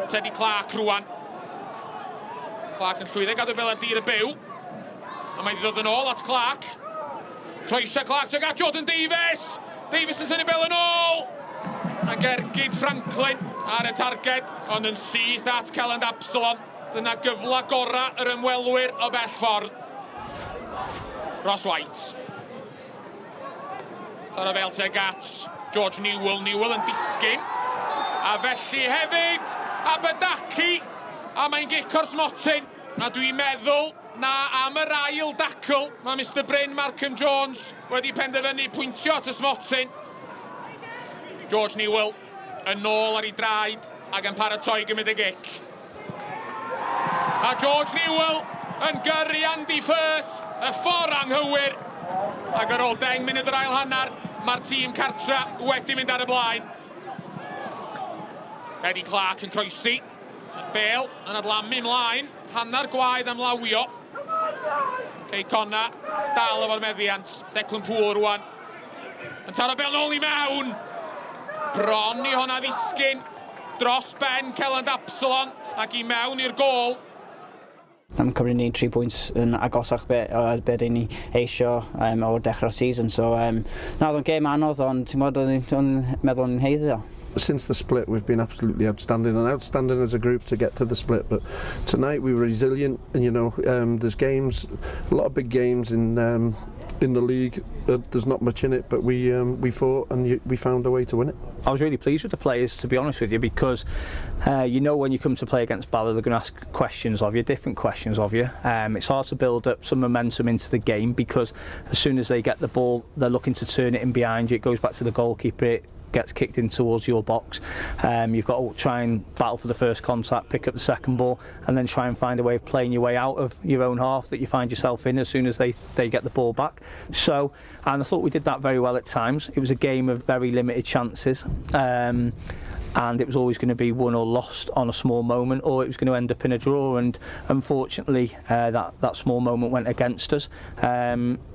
Teddy Clark rwan. Clark yn llwyddo gadw fel y dir y byw. A mae'n dod yn ôl at Clark. Croeso Clark tuag at Jordan Davies. Davies yn tynnu bel yn ôl. A Gergyd Franklin ar y targed, ond yn syth at Celyn Absalon. Dyna gyfla gora yr ymwelwyr o bell ffordd. Ross White. Taro fel tuag at George Newell yn disgyn. A felly hefyd Aberdaki. A mae'n gico'r smotyn. A dwi'n meddwl na am yr ail dacl mae Mr Bryn Markham Jones wedi penderfynu pwyntio at y smotyn. George Newell yn ôl ar ei draed ac yn paratoi gymryd y gic. A George Newell yn gyrru Andy Firth, y ffordd anghywir. Ac ar ôl 10 munud yr ail hanner, mae'r tîm cartra wedi mynd ar y blaen. Eddie Clark yn croesi. Bale yn adlamu ymlaen. Hanner gwaed am lawio. Cei Connah dal efo'r meddiant. Declan Poole rwan. Yn taro Bale nôl i mewn. Bron i honna ddisgyn. Dros ben Celyn Absalon ac i mewn i'r gôl. I'm cymryd ni 3 pwynt yn agosach be dyn ni eisio o'r dechrau'r season. So, na, oedd o'n gêm anodd, ond ti'n meddwl yn heiddi o. Since the split, we've been absolutely outstanding as a group to get to the split. But tonight we were resilient, and you know, there's games, a lot of big games in the league. There's not much in it, but we fought and we found a way to win it. I was really pleased with the players, to be honest with you, because you know when you come to play against Bala, they're going to ask questions of you, different questions of you. It's hard to build up some momentum into the game because as soon as they get the ball, they're looking to turn it in behind you. It goes back to the goalkeeper. It gets kicked in towards your box. You've got to try and battle for the first contact, pick up the second ball, and then try and find a way of playing your way out of your own half that you find yourself in as soon as they get the ball back. So, and I thought we did that very well at times. It was a game of very limited chances. And it was always going to be won or lost on a small moment, or it was going to end up in a draw, and unfortunately that small moment went against us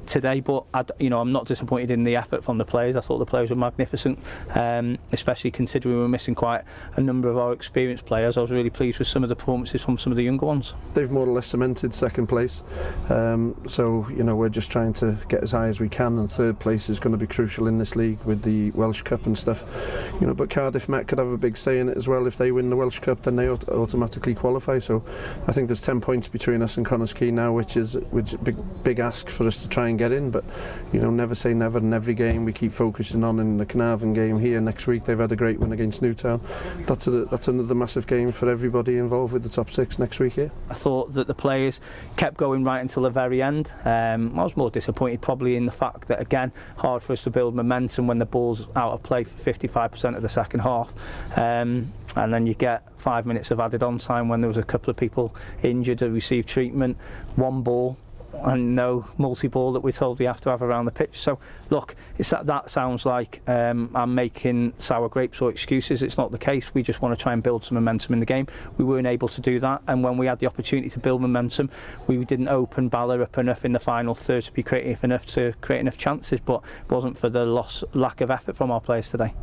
today. But I'm not disappointed in the effort from the players. I thought the players were magnificent, especially considering we were missing quite a number of our experienced players. I was really pleased with some of the performances from some of the younger ones. They've more or less cemented second place, so we're just trying to get as high as we can, and third place is going to be crucial in this league with the Welsh Cup and stuff. But Cardiff Met could have a big say in it as well. If they win the Welsh Cup, then they automatically qualify. So I think there's 10 points between us and Quay now, which is a big ask for us to try and get in. But never say never. In every game we keep focusing on. In the Carnarvon game here next week, they've had a great win against Newtown. That's another massive game for everybody involved with the top 6 next week here. I thought that the players kept going right until the very end. I was more disappointed probably in the fact that, again, hard for us to build momentum when the ball's out of play for 55% of the second half. And then you get 5 minutes of added on time when there was a couple of people injured or received treatment, one ball and no multi-ball that we're told we have to have around the pitch. So look, that sounds like I'm making sour grapes or excuses. It's not the case. We just want to try and build some momentum in the game. We weren't able to do that, and when we had the opportunity to build momentum, we didn't open Bala up enough in the final third to be creative enough to create enough chances, but it wasn't for the lack of effort from our players today.